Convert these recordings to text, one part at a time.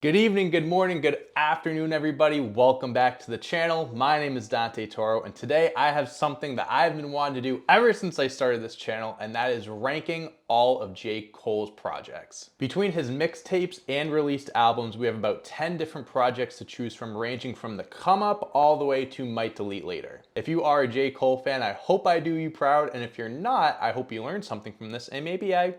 Good evening, good morning, good afternoon, everybody. Welcome back to the channel. My name is Dante Toro, and today I have something that I've been wanting to do ever since I started this channel, and that is ranking all of J. Cole's projects. Between his mixtapes and released albums, we have about 10 different projects to choose from, ranging from the come up all the way to Might Delete Later. If you are a J. Cole fan, I hope I do you proud, and if you're not, I hope you learned something from this, and maybe I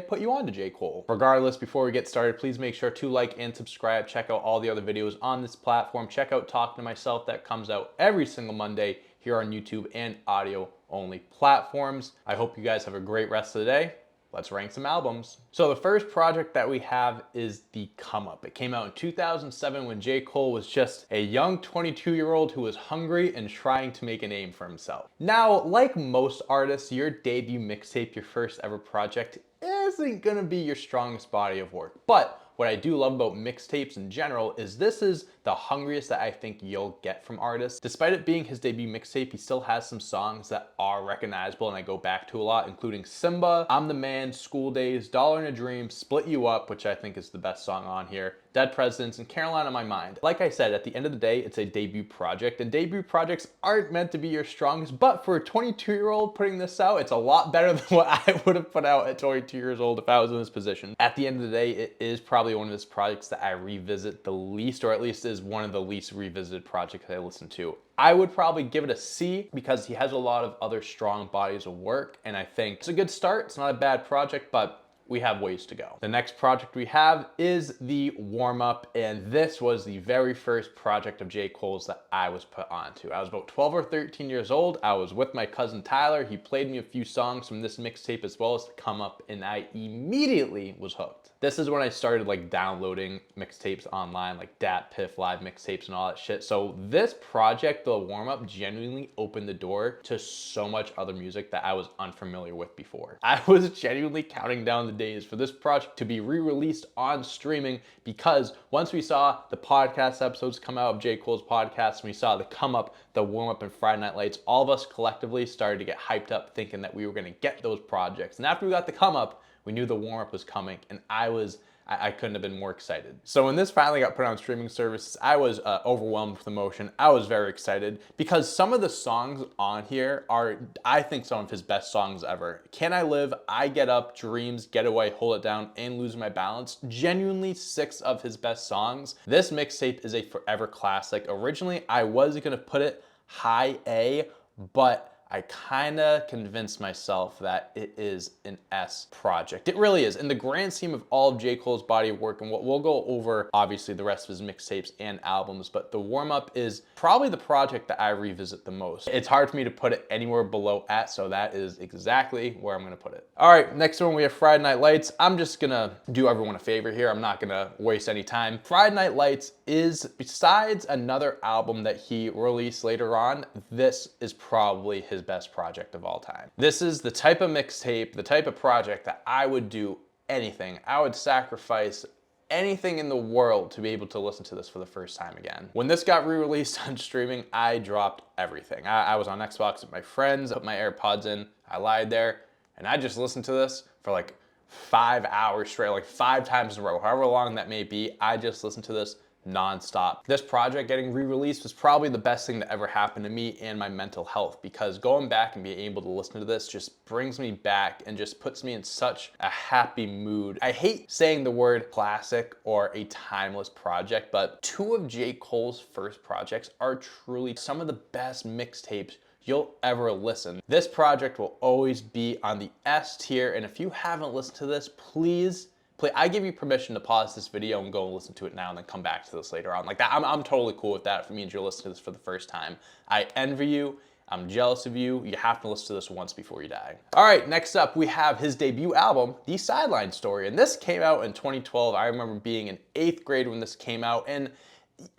put you on to J. Cole. Regardless, before we get started, please make sure to like and subscribe. Check out all the other videos on this platform. Check out Talking to Myself, that comes out every single Monday here on YouTube and audio only platforms. I hope you guys have a great rest of the day. Let's rank some albums. So the first project that we have is The Come Up. It came out in 2007 when J. Cole was just a young 22-year-old who was hungry and trying to make a name for himself. Now, like most artists, your debut mixtape, your first ever project, isn't gonna be your strongest body of work. But what I do love about mixtapes in general is this is the hungriest that I think you'll get from artists. Despite it being his debut mixtape, he still has some songs that are recognizable and I go back to a lot, including Simba, I'm the Man, School Days, Dollar in a Dream, Split You Up, which I think is the best song on here, Dead Presidents, and Caroline on My Mind. Like I said, at the end of the day, it's a debut project, and debut projects aren't meant to be your strongest, but for a 22-year-old putting this out, it's a lot better than what I would have put out at 22 years old if I was in this position. At the end of the day, it is probably one of his projects that I revisit the least, or at least is one of the least revisited projects I listen to. I would probably give it a C because he has a lot of other strong bodies of work, and I think it's a good start. It's not a bad project, but we have ways to go. The next project we have is The Warm Up, and this was the very first project of J. Cole's that I was put onto. I was about 12 or 13 years old. I was with my cousin Tyler. He played me a few songs from this mixtape as well as The Come Up, and I immediately was hooked. This is when I started like downloading mixtapes online, like Dat Piff live mixtapes and all that shit. So this project, The Warm Up, genuinely opened the door to so much other music that I was unfamiliar with before. I was genuinely counting down the days for this project to be re-released on streaming, because once we saw the podcast episodes come out of J. Cole's podcast and we saw The Come Up, The Warm Up, and Friday Night Lights, all of us collectively started to get hyped up thinking that we were gonna get those projects. And after we got The Come Up, we knew The Warm Up was coming, and I couldn't have been more excited. So when this finally got put on streaming services, I was overwhelmed with emotion. I was very excited because some of the songs on here are, I think, some of his best songs ever. Can I Live, I Get Up, Dreams, Getaway, Hold It Down, and Lose My Balance. Genuinely 6 of his best songs. This mixtape is a forever classic. Originally, I was gonna put it high A, but I kinda convinced myself that it is an S project. It really is. In the grand scheme of all of J. Cole's body of work, and what we'll go over, obviously, the rest of his mixtapes and albums, but The Warm Up is probably the project that I revisit the most. It's hard for me to put it anywhere below S, so that is exactly where I'm gonna put it. All right, next one we have Friday Night Lights. I'm just gonna do everyone a favor here. I'm not gonna waste any time. Friday Night Lights is, besides another album that he released later on, this is probably his best project of all time. This is the type of mixtape, the type of project that I would do anything. I would sacrifice anything in the world to be able to listen to this for the first time again. When this got re-released on streaming, I dropped everything. I was on Xbox with my friends, put my AirPods in, I lied there, and I just listened to this for like 5 hours straight, like 5 times in a row, however long that may be. I just listened to this non-stop. This project getting re-released was probably the best thing that ever happened to me and my mental health, because going back and being able to listen to this just brings me back and just puts me in such a happy mood. I hate saying the word classic or a timeless project, but 2 of J. Cole's first projects are truly some of the best mixtapes you'll ever listen. This project will always be on the S tier, and if you haven't listened to this, please, I give you permission to pause this video and go and listen to it now and then come back to this later on. Like that, I'm totally cool with that if it means you're listening to this for the first time. I envy you. I'm jealous of you. You have to listen to this once before you die. All right, next up we have his debut album, The Sideline Story. And this came out in 2012. I remember being in 8th grade when this came out, and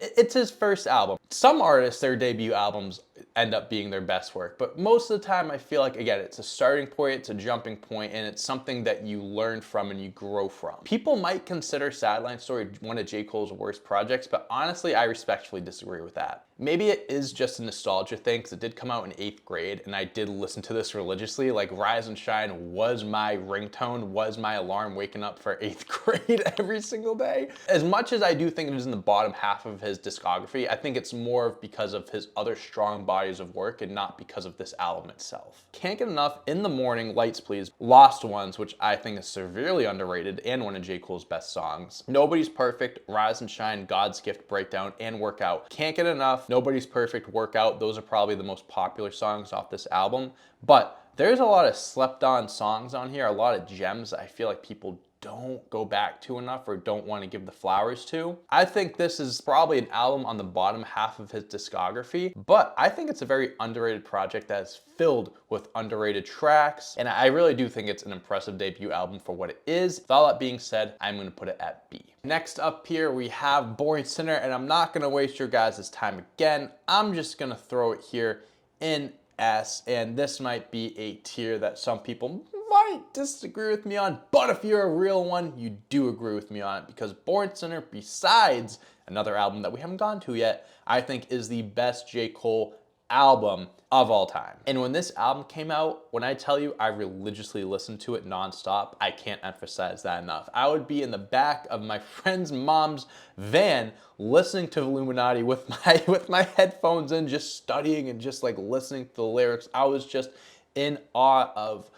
it's his first album. Some artists, their debut albums, end up being their best work. But most of the time I feel like, again, it's a starting point, it's a jumping point, and it's something that you learn from and you grow from. People might consider Sideline Story one of J. Cole's worst projects, but honestly, I respectfully disagree with that. Maybe it is just a nostalgia thing, because it did come out in 8th grade, and I did listen to this religiously. Like, Rise and Shine was my ringtone, was my alarm waking up for 8th grade every single day. As much as I do think it is in the bottom half of his discography, I think it's more because of his other strong bodies of work and not because of this album itself. Can't Get Enough, In the Morning, Lights Please, Lost Ones, which I think is severely underrated and one of J. Cole's best songs. Nobody's Perfect, Rise and Shine, God's Gift, Breakdown, and Workout. Can't Get Enough, Nobody's Perfect, Workout, those are probably the most popular songs off this album, but there's a lot of slept on songs on here, a lot of gems that I feel like people don't go back to enough or don't want to give the flowers to. I think this is probably an album on the bottom half of his discography, but I think it's a very underrated project that is filled with underrated tracks, and I really do think it's an impressive debut album for what it is. With all that being said, I'm going to put it at B. Next up here, we have Born Sinner, and I'm not going to waste your guys' time again. I'm just going to throw it here in S, and this might be a tier that some people might disagree with me on, but if you're a real one, you do agree with me on it, because Born Sinner, besides another album that we haven't gone to yet, I think is the best J. Cole album of all time. And when this album came out, when I tell you I religiously listened to it nonstop, I can't emphasize that enough. I would be in the back of my friend's mom's van listening to Illuminati with my headphones in, just studying and just like listening to the lyrics. I was just in awe of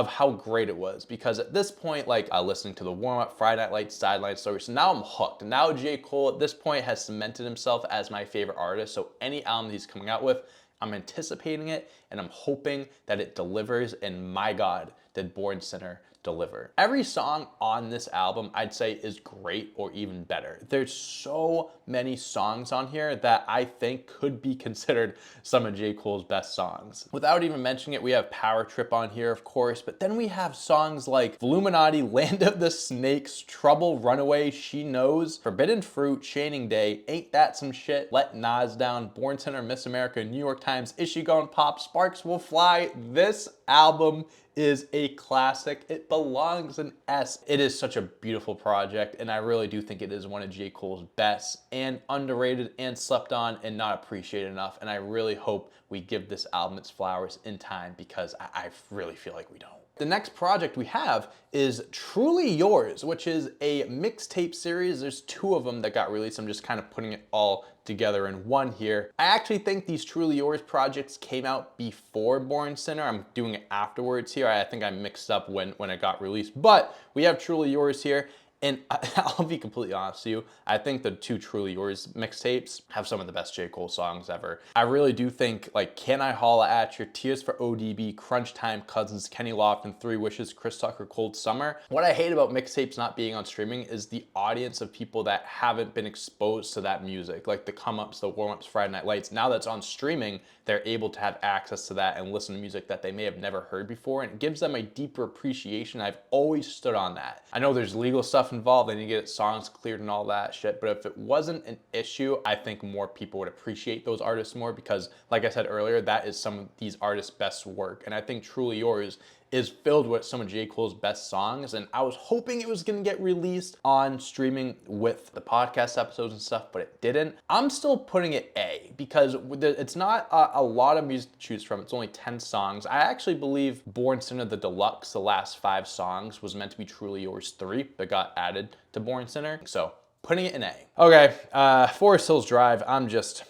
how great it was, because at this point, like listening to the warm-up, Friday Night Lights, Sideline Story, so now I'm hooked. Now J. Cole at this point has cemented himself as my favorite artist, so any album he's coming out with, I'm anticipating it, and I'm hoping that it delivers, and my God, did Born Sinner deliver. Every song on this album, I'd say, is great or even better. There's so many songs on here that I think could be considered some of J. Cole's best songs. Without even mentioning it, we have Power Trip on here, of course, but then we have songs like Illuminati, Land of the Snakes, Trouble, Runaway, She Knows, Forbidden Fruit, Chaining Day, Ain't That Some Shit, Let Nas Down, Born Sinner, Miss America, New York Times, Is She Gonna Pop, Sparks Will Fly. This album is a classic. It belongs in S. It is such a beautiful project, and I really do think it is one of J. Cole's best, and underrated and slept on and not appreciated enough, and I really hope we give this album its flowers in time, because I really feel like we don't. The next project we have is Truly Yours, which is a mixtape series. There's 2 of them that got released. I'm just kind of putting it all together in one here. I actually think these Truly Yours projects came out before Born Sinner. I'm doing it afterwards here. I think I mixed up when it got released, but we have Truly Yours here. And I'll be completely honest with you, I think the 2 Truly Yours mixtapes have some of the best J. Cole songs ever. I really do think, like, Can I Holla At You, Tears for ODB, Crunch Time, Cousins, Kenny Lofton, 3 Wishes, Chris Tucker, Cold Summer. What I hate about mixtapes not being on streaming is the audience of people that haven't been exposed to that music, like the come-ups, the warm-ups, Friday Night Lights. Now that's on streaming, they're able to have access to that and listen to music that they may have never heard before, and it gives them a deeper appreciation. I've always stood on that. I know there's legal stuff involved, and you get songs cleared and all that shit, but if it wasn't an issue, I think more people would appreciate those artists more, because like I said earlier, that is some of these artists' best work, and I think Truly Yours is filled with some of J. Cole's best songs, and I was hoping it was gonna get released on streaming with the podcast episodes and stuff, but it didn't. I'm still putting it A, because it's not a lot of music to choose from. It's only 10 songs. I actually believe Born Sinner, the Deluxe, the last 5 songs, was meant to be Truly Yours 3, but got added to Born Sinner, so putting it in A. Okay, Forest Hills Drive, I'm just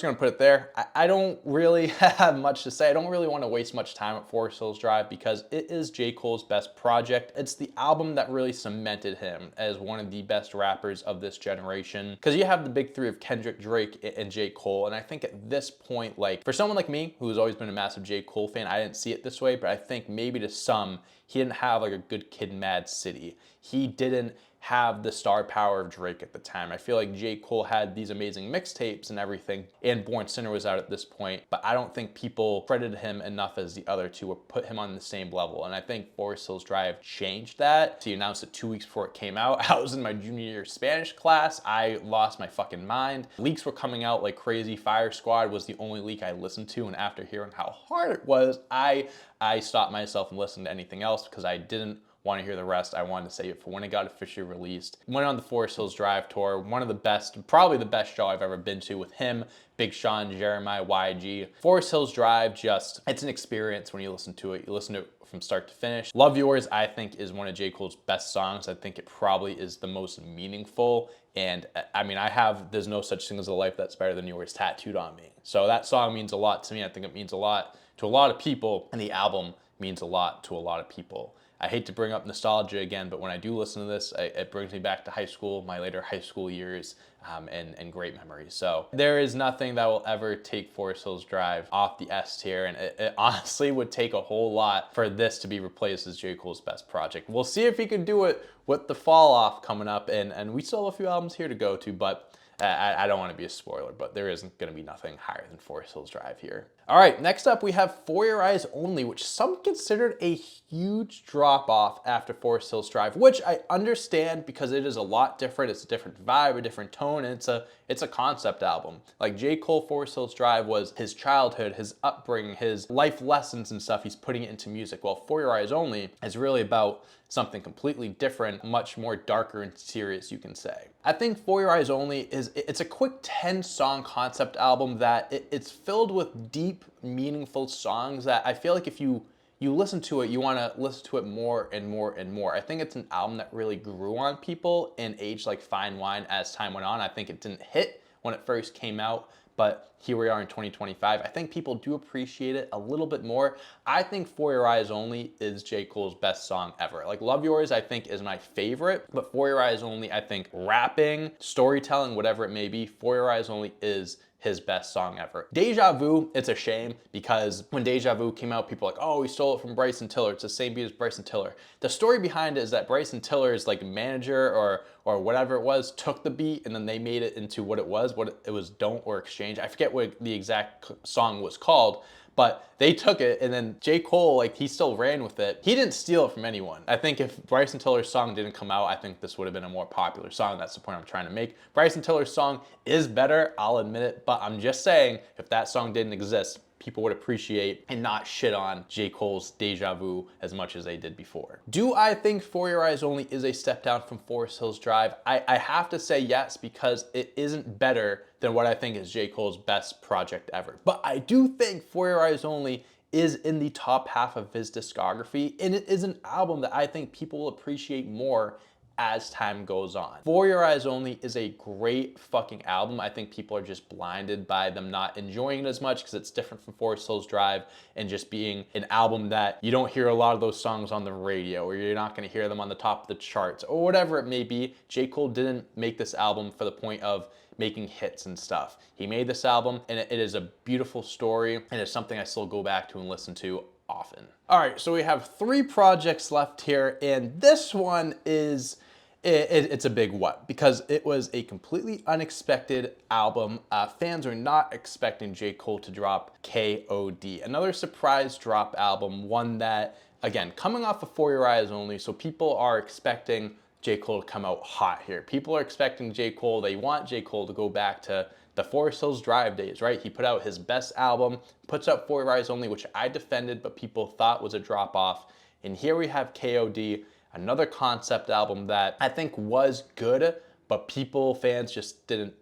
gonna put it there. I don't really have much to say. I don't really want to waste much time at Forest Hills Drive, because it is J. Cole's best project. It's the album that really cemented him as one of the best rappers of this generation, because you have the big 3 of Kendrick, Drake, and J. Cole, and I think at this point, like, for someone like me, who's always been a massive J. Cole fan, I didn't see it this way, but I think maybe to some, He didn't have like a Good Kid, Mad City. He didn't have the star power of Drake at the time. I feel like J. Cole had these amazing mixtapes and everything, and Born Sinner was out at this point, but I don't think people credited him enough as the other two or put him on the same level. And I think Forest Hills Drive changed that. So he announced it 2 weeks before it came out. I was in my junior year Spanish class. I lost my fucking mind. Leaks were coming out like crazy. Fire Squad was the only leak I listened to, and after hearing how hard it was, I stopped myself and listened to anything else because I didn't want to hear the rest. I wanted to save it for when it got officially released. Went on the Forest Hills Drive tour, one of the best, probably the best show I've ever been to with him, Big Sean, Jeremiah, YG. Forest Hills Drive, just, it's an experience when you listen to it. You listen to it from start to finish. Love Yours, I think, is one of J. Cole's best songs. I think it probably is the most meaningful. And I mean, there's no such thing as a life that's better than yours tattooed on me. So that song means a lot to me. I think it means a lot to a lot of people, and the album means a lot to a lot of people. I hate to bring up nostalgia again, but when I do listen to this, it brings me back to high school, my later high school years, and great memories. So there is nothing that will ever take Forest Hills Drive off the S tier, and it honestly would take a whole lot for this to be replaced as J. Cole's best project. We'll see if he can do it with the fall off coming up, and we still have a few albums here to go to, but I don't want to be a spoiler, but there isn't going to be nothing higher than Forest Hills Drive here. All right, next up we have For Your Eyes Only, which some considered a huge drop off after Forest Hills Drive, which I understand because it is a lot different. It's a different vibe, a different tone, and it's a concept album. Like J. Cole, Forest Hills Drive was his childhood, his upbringing, his life lessons and stuff. He's putting it into music. While For Your Eyes Only is really about something completely different, much more darker and serious, you can say. I think For Your Eyes Only it's a quick 10-song concept album that it's filled with deep, meaningful songs that I feel like if you listen to it, you want to listen to it more and more and more. I think it's an album that really grew on people and aged like fine wine as time went on. I think it didn't hit when it first came out, but here we are in 2025. I think people do appreciate it a little bit more. I think For Your Eyes Only is J. Cole's best song ever. Like Love Yours, I think is my favorite, but For Your Eyes Only, I think rapping, storytelling, whatever it may be, For Your Eyes Only is his best song ever. Deja Vu, it's a shame because when Deja Vu came out, people were like, oh, he stole it from Bryson Tiller. It's the same beat as Bryson Tiller. The story behind it is that Bryson Tiller's like manager or whatever it was took the beat and then they made it into what it was Don't or Exchange. I forget what the exact song was called, but they took it and then J. Cole, like he still ran with it. He didn't steal it from anyone. I think if Bryson Tiller's song didn't come out, I think this would have been a more popular song. That's the point I'm trying to make. Bryson Tiller's song is better, I'll admit it, but I'm just saying if that song didn't exist, people would appreciate and not shit on J. Cole's Deja Vu as much as they did before. Do I think For Your Eyes Only is a step down from Forest Hills Drive? I have to say yes, because it isn't better than what I think is J. Cole's best project ever. But I do think For Your Eyes Only is in the top half of his discography, and it is an album that I think people will appreciate more as time goes on. For Your Eyes Only is a great fucking album. I think people are just blinded by them not enjoying it as much because it's different from Forest Hills Drive and just being an album that you don't hear a lot of those songs on the radio, or you're not gonna hear them on the top of the charts or whatever it may be. J. Cole didn't make this album for the point of making hits and stuff. He made this album and it is a beautiful story and it's something I still go back to and listen to often. All right, so we have 3 projects left here, and this one is it's a big what, because it was a completely unexpected album. Fans are not expecting J. Cole to drop KOD. Another surprise drop album, one that, again, coming off of For Your Eyes Only, so people are expecting J. Cole to come out hot here. People are expecting J. Cole, they want J. Cole to go back to the Forest Hills Drive days, right? He put out his best album, puts out For Your Eyes Only, which I defended, but people thought was a drop off. And here we have KOD, another concept album that I think was good, but fans just didn't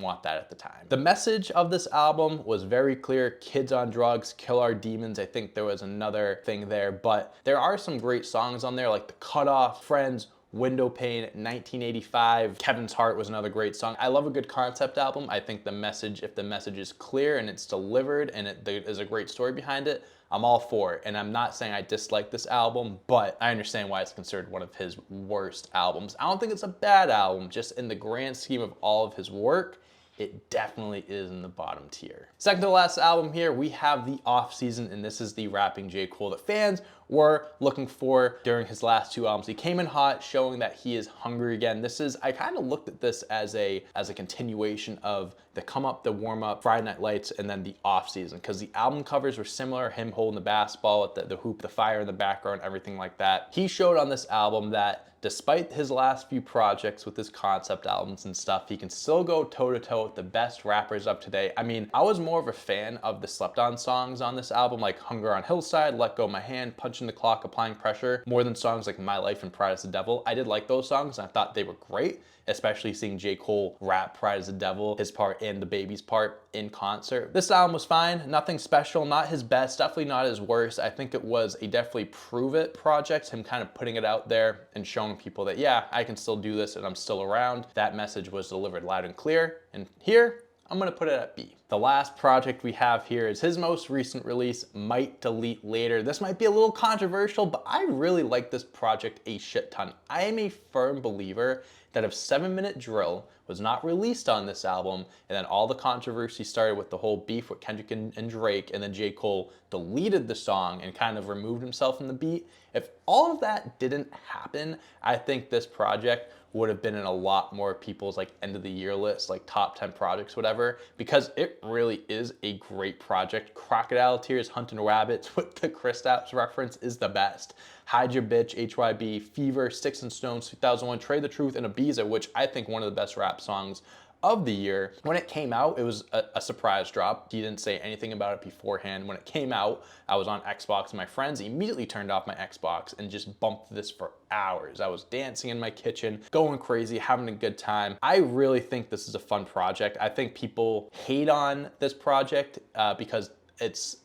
want that at the time. The message of this album was very clear: kids on drugs, kill our demons. I think there was another thing there, but there are some great songs on there, like The Cutoff, Friends, Window Pane, 1985. Kevin's Heart was another great song. I love a good concept album. I think the message, if the message is clear and it's delivered and there is a great story behind it, I'm all for it. And I'm not saying I dislike this album, but I understand why it's considered one of his worst albums. I don't think it's a bad album, just in the grand scheme of all of his work, it definitely is in the bottom tier. Second to last album here, we have The Off Season, and this is the rapping J. Cole that fans were looking for during his last 2 albums. He came in hot, showing that he is hungry again. I kind of looked at this as a continuation of the Come Up, the Warm Up, Friday Night Lights, and then the Off Season, because the album covers were similar, him holding the basketball with the hoop, the fire in the background, everything like that. He showed on this album that despite his last few projects with his concept albums and stuff, he can still go toe-to-toe with the best rappers up today. I mean, I was more of a fan of the slept-on songs on this album, like Hunger on Hillside, Let Go My Hand, Punching the Clock, Applying Pressure, more than songs like My Life and Pride as the Devil. I did like those songs, and I thought they were great, especially seeing J. Cole rap Pride as the Devil, his part and the Baby's part in concert. This album was fine, nothing special, not his best, definitely not his worst. I think it was a definitely prove it project, him kind of putting it out there and showing people that, yeah, I can still do this and I'm still around. That message was delivered loud and clear, and here, I'm gonna put it at B. The last project we have here is his most recent release, Might Delete Later. This might be a little controversial, but I really like this project a shit ton. I am a firm believer that if 7 Minute Drill was not released on this album, and then all the controversy started with the whole beef with Kendrick and Drake, and then J. Cole deleted the song and kind of removed himself from the beat, if all of that didn't happen, I think this project would have been in a lot more people's like end of the year list, like top 10 projects, whatever, because it really is a great project. Crocodile Tears, Hunting Rabbits with the Kristaps reference is the best. Hide Your Bitch, HYB, Fever, Sticks and Stones, 2001, Trade the Truth, and Ibiza, which I think one of the best rap songs of the year. When it came out, it was a surprise drop. He didn't say anything about it beforehand. When it came out, I was on Xbox and my friends immediately turned off my Xbox and just bumped this for hours. I was dancing in my kitchen, going crazy, having a good time. I really think this is a fun project. I think people hate on this project because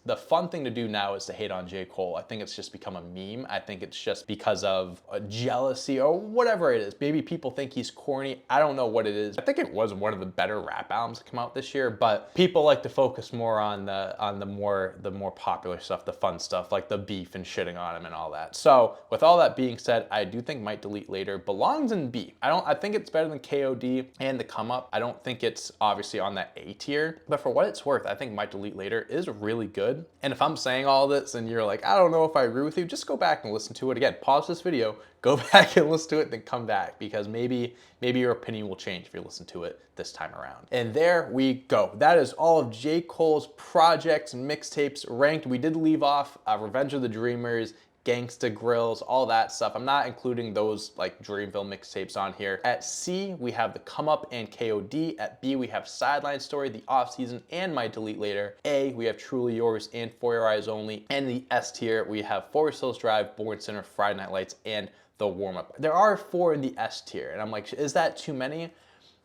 the fun thing to do now is to hate on J. Cole. I think it's just become a meme. I think it's just because of jealousy or whatever it is. Maybe people think he's corny. I don't know what it is. I think it was one of the better rap albums to come out this year, but people like to focus more on the more popular stuff, the fun stuff, like the beef and shitting on him and all that. So with all that being said, I do think Might Delete Later belongs in B. I think it's better than KOD and the Come Up. I don't think it's obviously on that A tier, but for what it's worth, I think Might Delete Later is really good. And if I'm saying all this and you're like, I don't know if I agree with you, just go back and listen to it again. Pause this video, go back and listen to it, then come back, because maybe your opinion will change if you listen to it this time around. And there we go. That is all of J. Cole's projects and mixtapes ranked. We did leave off Revenge of the Dreamers, Gangsta Grills, all that stuff. I'm not including those like Dreamville mixtapes on here. At C, we have the Come Up and KOD. At B, we have Sideline Story, the Off Season, and Might Delete Later. A, we have Truly Yours and For Your Eyes Only. And the S tier, we have Forest Hills Drive, Born Sinner, Friday Night Lights, and The Warm Up. There are 4 in the S tier, and I'm like, is that too many?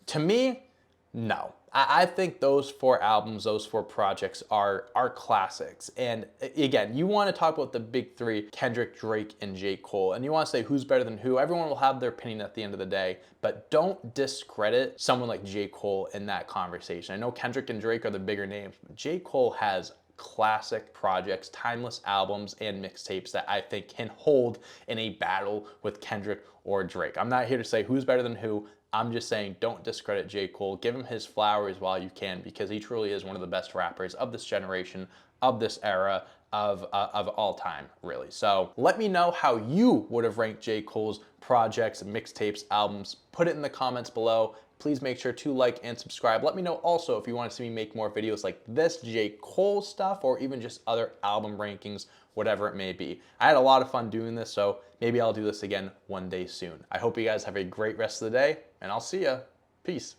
To me, no. I think those 4 albums, those 4 projects are classics. And again, you want to talk about the big 3, Kendrick, Drake, and J. Cole, and you want to say who's better than who. Everyone will have their opinion at the end of the day, but don't discredit someone like J. Cole in that conversation. I know Kendrick and Drake are the bigger names, but J. Cole has classic projects, timeless albums, and mixtapes that I think can hold in a battle with Kendrick or Drake. I'm not here to say who's better than who. I'm just saying don't discredit J. Cole. Give him his flowers while you can, because he truly is one of the best rappers of this generation, of this era, of all time, really. So let me know how you would have ranked J. Cole's projects, mixtapes, albums. Put it in the comments below. Please make sure to like and subscribe. Let me know also if you want to see me make more videos like this, J. Cole stuff, or even just other album rankings, whatever it may be. I had a lot of fun doing this, so maybe I'll do this again one day soon. I hope you guys have a great rest of the day, and I'll see ya. Peace.